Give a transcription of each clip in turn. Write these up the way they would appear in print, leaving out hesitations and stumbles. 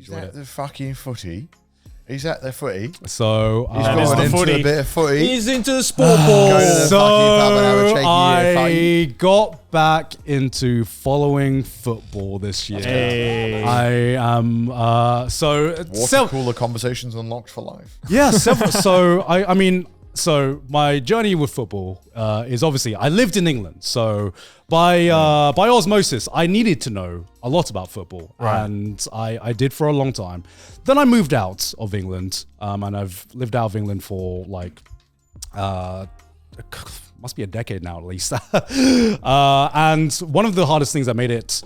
enjoyed it. The fucking footy. He's at the footy. So He's going into a bit of footy. He's into the sport ball. Go to the fucking pub and have a cheeky I got back into following football this year. Hey. I am Water cooler conversations unlocked for life. Yeah, so I mean, so my journey with football is obviously I lived in England, so by osmosis I needed to know a lot about football, and I did for a long time. Then I moved out of England, and I've lived out of England for like must be a decade now at least. And one of the hardest things that made it.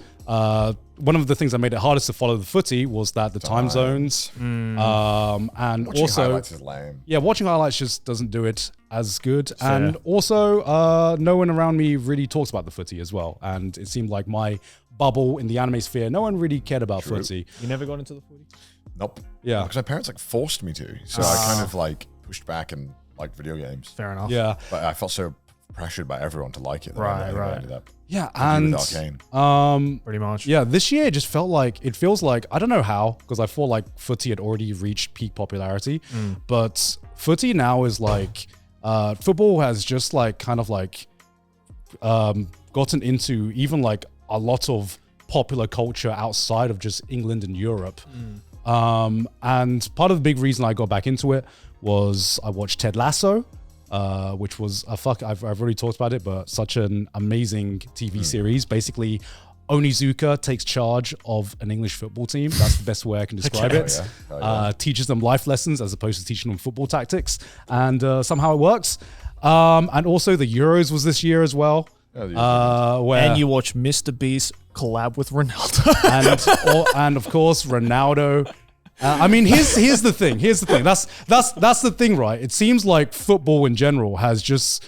One of the things that made it hardest to follow the footy was that the time zones, and Watching also highlights is lame. yeah, watching highlights just doesn't do it as good. And also, no one around me really talks about the footy as well. And it seemed like my bubble in the anime sphere, no one really cared about footy. You never got into the footy? Nope. Yeah. Because my parents like forced me to, so I kind of like pushed back and liked video games. Fair enough. Yeah. But I felt so pressured by everyone to like it. That I ended up Yeah. with Arcane. Pretty much. Yeah, this year it just felt like, it feels like, I don't know how, because I feel like footy had already reached peak popularity, but footy now is like, football has just like kind of like gotten into even like a lot of popular culture outside of just England and Europe. And part of the big reason I got back into it was I watched Ted Lasso, which was I've already talked about it, but such an amazing TV series. Basically, Onizuka takes charge of an English football team. That's the best way I can describe it. Teaches them life lessons as opposed to teaching them football tactics, and somehow it works. And also the Euros was this year as well. And you watch Mr. Beast collab with Ronaldo. and of course Ronaldo. I mean, here's the thing. That's the thing, right? It seems like football in general has just,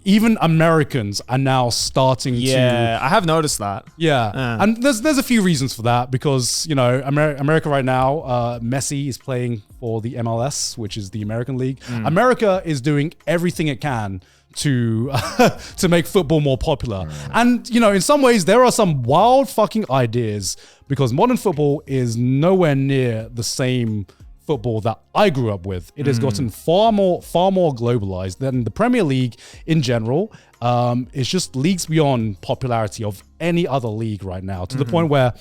even Americans are now starting to. Yeah, I have noticed that. Yeah, and there's a few reasons for that, because you know America right now, Messi is playing for the MLS, which is the American League. America is doing everything it can to to make football more popular. And you know, in some ways there are some wild fucking ideas, because modern football is nowhere near the same football that I grew up with. It has gotten far more globalized than the Premier League in general. It's just leagues beyond popularity of any other league right now, to the point where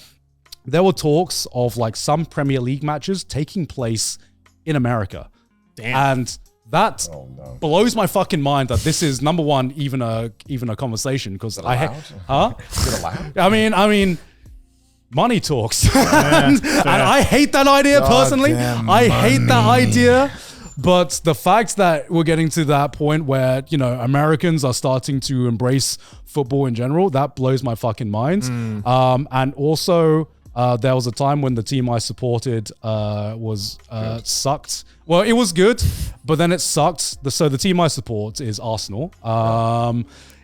there were talks of like some Premier League matches taking place in America. Damn. And that blows my fucking mind that this is, number one, even a conversation, because Is it allowed? I mean, money talks, and I hate that idea personally. I hate that idea, but the fact that we're getting to that point where, you know, Americans are starting to embrace football in general, that blows my fucking mind. And also, there was a time when the team I supported was sucked. Well, it was good, but then it sucked. So the team I support is Arsenal.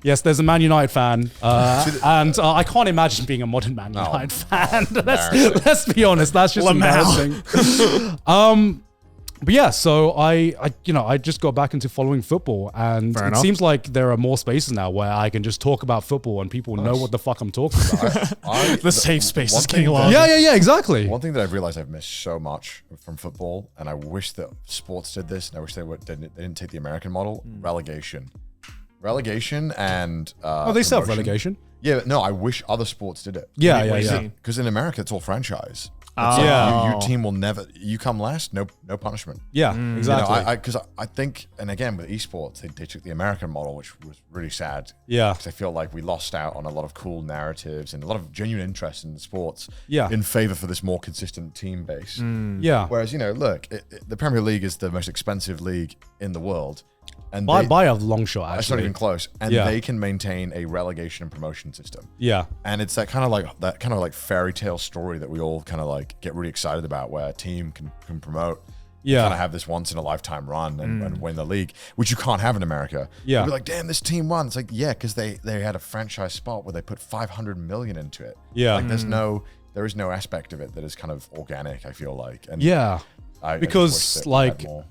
Yes, there's a Man United fan, and I can't imagine being a modern Man United fan. Let's be honest, that's just embarrassing. But yeah, so I just got back into following football, and it seems like there are more spaces now where I can just talk about football and people know what the fuck I'm talking about. The safe space is getting larger. Yeah, exactly. One thing that I've realized I've missed so much from football, and I wish that sports did this, and I wish they didn't take the American model, relegation and they still have relegation. Yeah, but no, I wish other sports did it. Yeah. Because in America, it's all franchise. Your team will never. You come last, no punishment. Yeah, exactly. You know, because I think, and again with esports, they took the American model, which was really sad. Yeah, because I feel like we lost out on a lot of cool narratives and a lot of genuine interest in sports. Yeah, in favor for this more consistent team base. Yeah. Whereas look, the Premier League is the most expensive league in the world. And by a long shot, actually. That's not even close. And they can maintain a relegation and promotion system. Yeah. And it's that kind of like fairy tale story that we all kind of like get really excited about, where a team can promote. Yeah. Kind of have this once in a lifetime run and win the league, which you can't have in America. Yeah. You'll be like, damn, this team won. It's like, yeah, because they had a franchise spot where they put $500 million into it. Yeah. Like there is no aspect of it that is kind of organic, I feel like. And because like to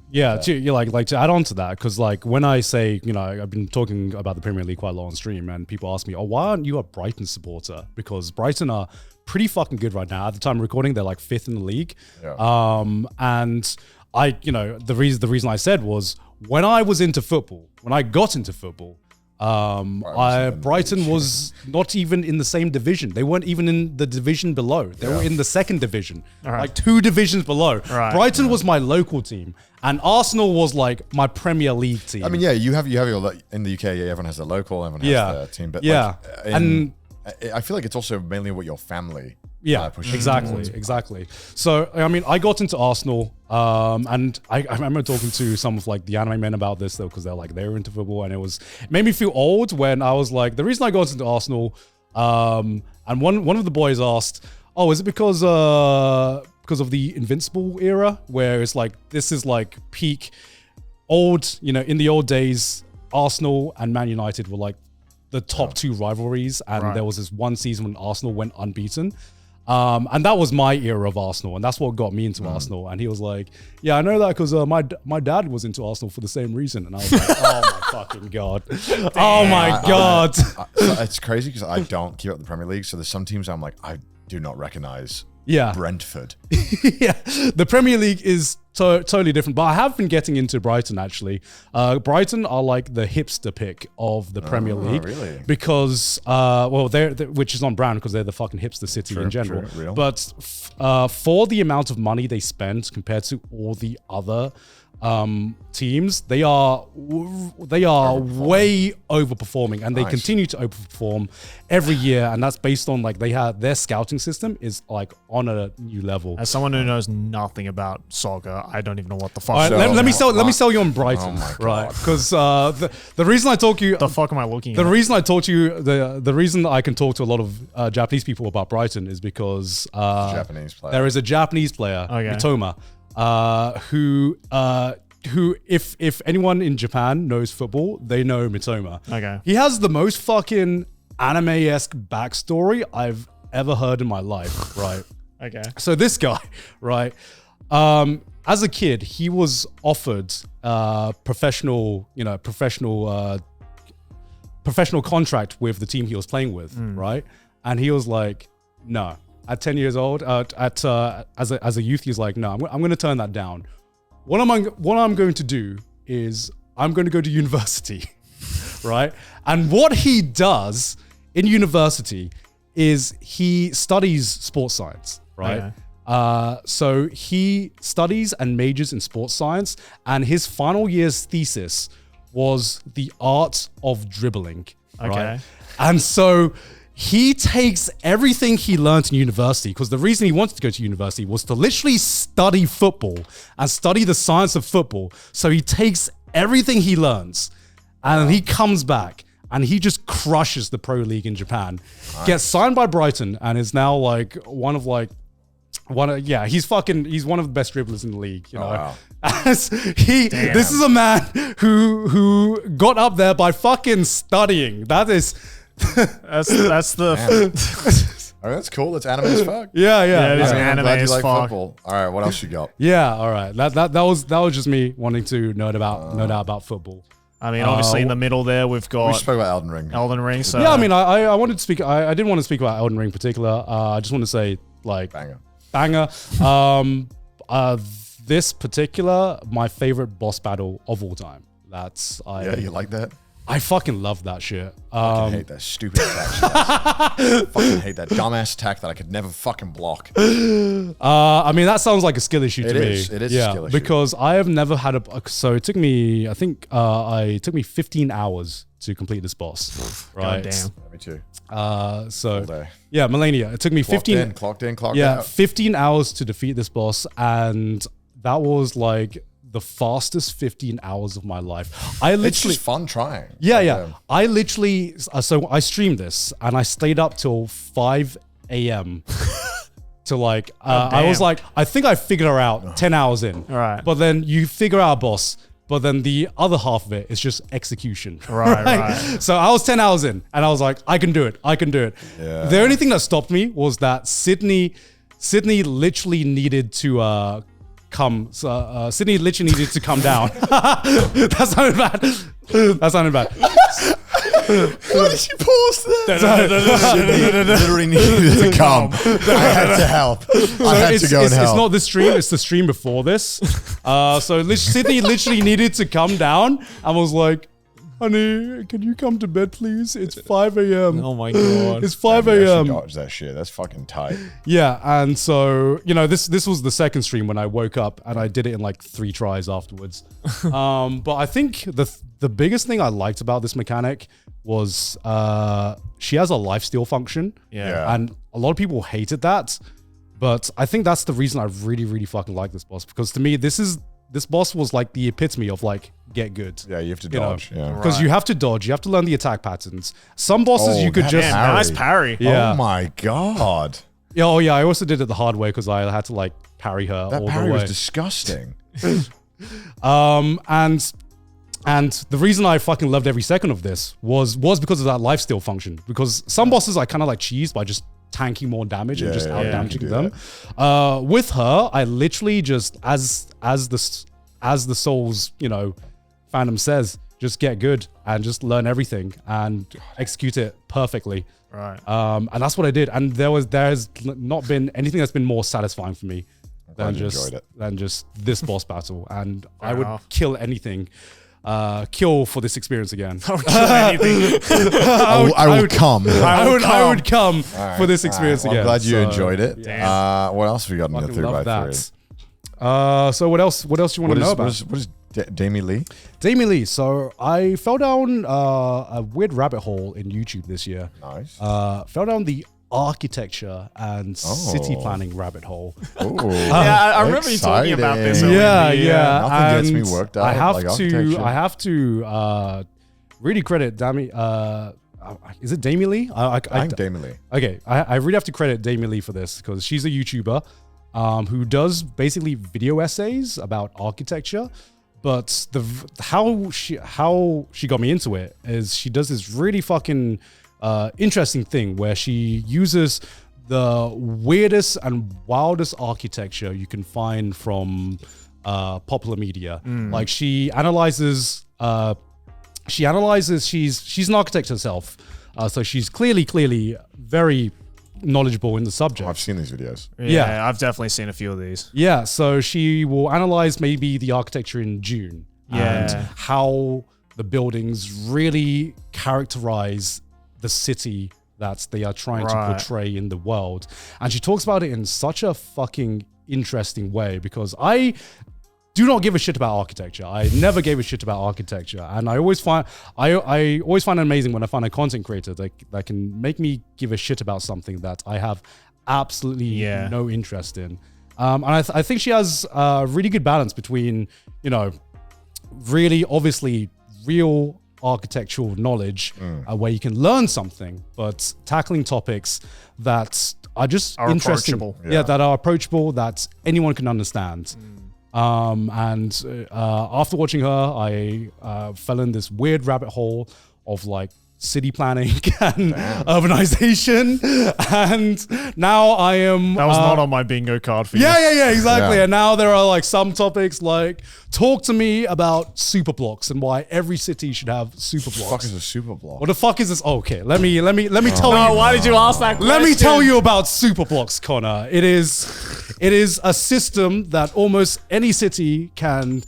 add on to that, because like when I say, you know, I've been talking about the Premier League quite a lot on stream, and people ask me, oh, why aren't you a Brighton supporter? Because Brighton are pretty fucking good right now. At the time of recording, they're like 5th in the league. Yeah. And the reason I said was when I was into football, when I got into football, Brighton was not even in the same division. They weren't even in the division below. They were in the 2nd division, like 2 divisions below. Right. Brighton was my local team, and Arsenal was like my Premier League team. I mean, yeah, you have your in the UK. Yeah, everyone has their local, everyone has their team. But and I feel like it's also mainly what your family. Yeah, exactly. So, I mean, I got into Arsenal, and I remember talking to some of like the anime men about this though, because they were into football, and it made me feel old when I was like, the reason I got into Arsenal, and one of the boys asked, "Oh, is it because of the Invincible era, where it's like this is like peak old, in the old days, Arsenal and Man United were like the top 2 rivalries, and there was this one season when Arsenal went unbeaten." And that was my era of Arsenal, and that's what got me into Arsenal. And he was like, "Yeah, I know that because my dad was into Arsenal for the same reason." And I was like, "Oh my fucking god! Oh my god!" It's crazy because I don't keep up the Premier League, so there's some teams I'm like, I do not recognize. Yeah, Brentford. Yeah, the Premier League is totally different. But I have been getting into Brighton actually. Brighton are like the hipster pick of the Premier League, really? Because they're which is on brand because they're the fucking hipster city in general. Real. But for the amount of money they spend compared to all the other teams, they are way overperforming, and they continue to overperform every year, and that's based on like their scouting system is like on a new level. As someone who knows nothing about soccer, I don't even know what the fuck. Let me sell you on Brighton, right? Because the reason I talk you, the fuck am I looking at? The reason I talk to you, the reason I can talk to a lot of Japanese people about Brighton is because there is a Japanese player, Mitoma. Who if anyone in Japan knows football, they know Mitoma. Okay. He has the most fucking anime-esque backstory I've ever heard in my life, right? Okay. So this guy, right, as a kid, he was offered professional contract with the team he was playing with, right? And he was like, no. At 10 years old, as a youth, he's like, no, I'm going to turn that down. What I'm going to do is I'm going to go to university, right? And what he does in university is he studies sports science, right? Okay. So he studies and majors in sports science, and his final year's thesis was the art of dribbling, right? And so he takes everything he learned in university, because the reason he wanted to go to university was to literally study football and study the science of football. So he takes everything he learns and he comes back and he just crushes the pro league in Japan, gets signed by Brighton, and is now like he's one of the best dribblers in the league, you know. Wow. This is a man who got up there by fucking studying. That's the Oh, that's cool. That's anime as fuck. Yeah. It is anime I'm glad you as like fuck. football. All right, what else you got? Yeah, all right. That was just me wanting to nerd about football. I mean, obviously in the middle there we've got. We spoke about Elden Ring. So yeah, I mean, I wanted to speak. I didn't want to speak about Elden Ring in particular. I just want to say like banger. This particular my favorite boss battle of all time. You like that? I fucking love that shit. I hate that stupid attack. Fucking hate that dumbass attack that I could never fucking block. I mean, that sounds like a skill issue to me. It is a skill issue. Because I have never had so it took me, I think, it took me 15 hours to complete this boss. Right? God damn. Yeah, me too. So, yeah, Millennia. It took me 15. Clocked in, yeah, out. 15 hours to defeat this boss. And that was like the fastest 15 hours of my life. It's just fun trying. Yeah. I literally, so I streamed this and I stayed up till 5 a.m. to like, I was like, I think I figured her out 10 hours in. All right. But then you figure out a boss, but then the other half of it is just execution. Right. So I was 10 hours in and I was like, I can do it. Yeah. The only thing that stopped me was that Sydney literally needed to, Sydney literally needed to come down. That sounded bad. Why did you pause there? Literally needed to come. I had to help. I had to go and help. It's not this stream, it's the stream before this. So Sydney literally needed to come down and was like, honey, can you come to bed, please? It's 5 a.m. Oh my God. It's 5 a.m. Dodge that shit. That's fucking tight. Yeah, and so, this was the second stream when I woke up, and I did it in like 3 tries afterwards. But I think the biggest thing I liked about this mechanic was she has a lifesteal function. Yeah. And a lot of people hated that. But I think that's the reason I really, really fucking like this boss. Because to me, this boss was like the epitome of like, get good. Yeah, you have to dodge. Because you have to dodge. You have to learn the attack patterns. Some bosses you could just... nice parry. Yeah. Oh my God. Yeah, oh yeah, I also did it the hard way because I had to like parry her that all parry the way. was disgusting. And the reason I fucking loved every second of this was because of that lifesteal function. Because some bosses I kind of like cheese by just tanking more damage and just out damaging them. With her, I literally just as the Souls, fandom says, just get good and just learn everything and execute it perfectly. Right. And that's what I did. And there's not been anything that's been more satisfying for me than just this boss battle. And I would kill anything. Kill for this experience again. I would kill anything. I would come. I would come for this experience again. I'm glad you enjoyed it. What else have we got in the 3x3? So what else do you want to know about? What is Damie Lee? Damie Lee. So I fell down a weird rabbit hole in YouTube this year. Nice. Fell down the architecture and city planning rabbit hole. I remember you talking about this. Yeah. Nothing gets me worked out. I have to really credit Damie. Is it Damie Lee? I think Damie Lee. Okay, I really have to credit Damie Lee for this because she's a YouTuber who does basically video essays about architecture. But how she got me into it is she does this really fucking interesting thing where she uses the weirdest and wildest architecture you can find from popular media. Like she analyzes, she's an architect herself. So she's clearly very knowledgeable in the subject. I've seen these videos. Yeah, I've definitely seen a few of these. Yeah, so she will analyze maybe the architecture in June and how the buildings really characterize the city that they are trying to portray in the world. And she talks about it in such a fucking interesting way because I do not give a shit about architecture. I never gave a shit about architecture. And I always find it amazing when I find a content creator that can make me give a shit about something that I have absolutely no interest in. And I think she has a really good balance between, really obviously real architectural knowledge where you can learn something, but tackling topics that are just interesting. That are approachable, that anyone can understand. And after watching her, I fell in this weird rabbit hole of like city planning and urbanization, and now I am. That was not on my bingo card for you. Yeah, exactly. And now there are like some topics like talk to me about super blocks and why every city should have super blocks. What the fuck is a super block? What the fuck is this? Okay, let me tell you. Why did you ask that question? Let me tell you about super blocks, Connor. It is a system that almost any city can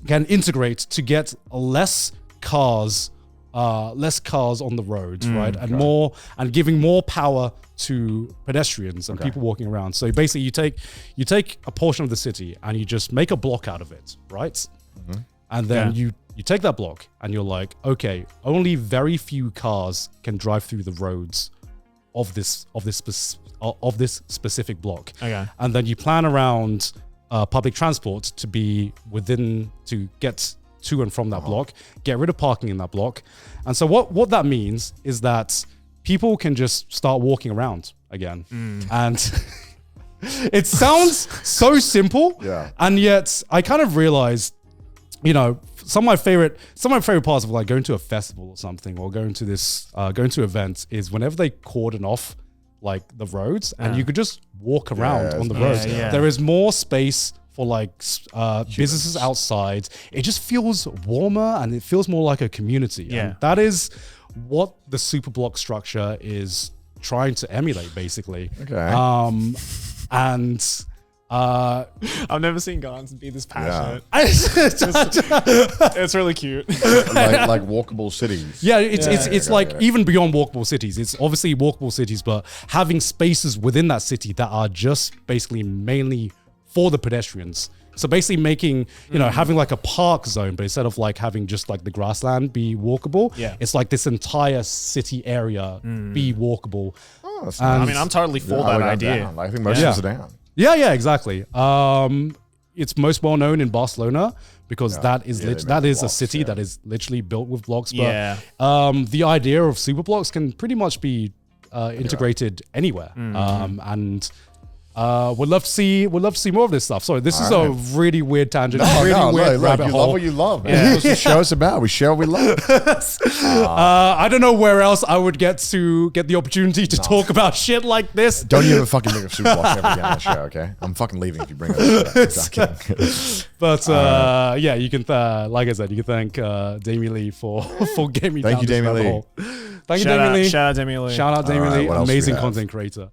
integrate to get less cars on the roads, right? And giving more power to pedestrians and people walking around. So basically you take a portion of the city and you just make a block out of it, right? And then you take that block and you're like, okay, only very few cars can drive through the roads of this specific block. Okay. And then you plan around public transport to get to and from that block, get rid of parking in that block. And so what that means is that people can just start walking around again. And it sounds so simple. Yeah. And yet I kind of realized, some of my favorite parts of like going to a festival or something, or going to events is whenever they cordon off like the roads and you could just walk around on the roads. There is more space for like businesses outside. It just feels warmer and it feels more like a community. Yeah. And that is what the Superblock structure is trying to emulate, basically. Okay. And I've never seen Garnt be this passionate. yeah. It's really cute. like walkable cities. Yeah, it's like even beyond walkable cities. It's obviously walkable cities, but having spaces within that city that are just basically mainly for the pedestrians. So basically making, having like a park zone, but instead of like having just like the grassland be walkable, it's like this entire city area be walkable. Oh, that's I mean, I'm totally for that idea. I think most of us are down. Yeah, exactly. It's most well known in Barcelona because that is a city that is literally built with blocks. But the idea of Superblocks can pretty much be integrated anywhere. And we'd love to see more of this stuff. Sorry, this is a really weird tangent. Weird rabbit hole. Love what you love. Man. That's what the show's about. We share what we love. I don't know where else I would get the opportunity to talk about shit like this. Don't you ever fucking bring up Superblock ever again on the show, okay? I'm fucking leaving if you bring it up. But yeah, you can like I said, you can thank Damien Lee for getting me down this rabbit hole. Thank you, Damien Lee. Shout out Damien Lee. Shout out Damien Lee, amazing content creator.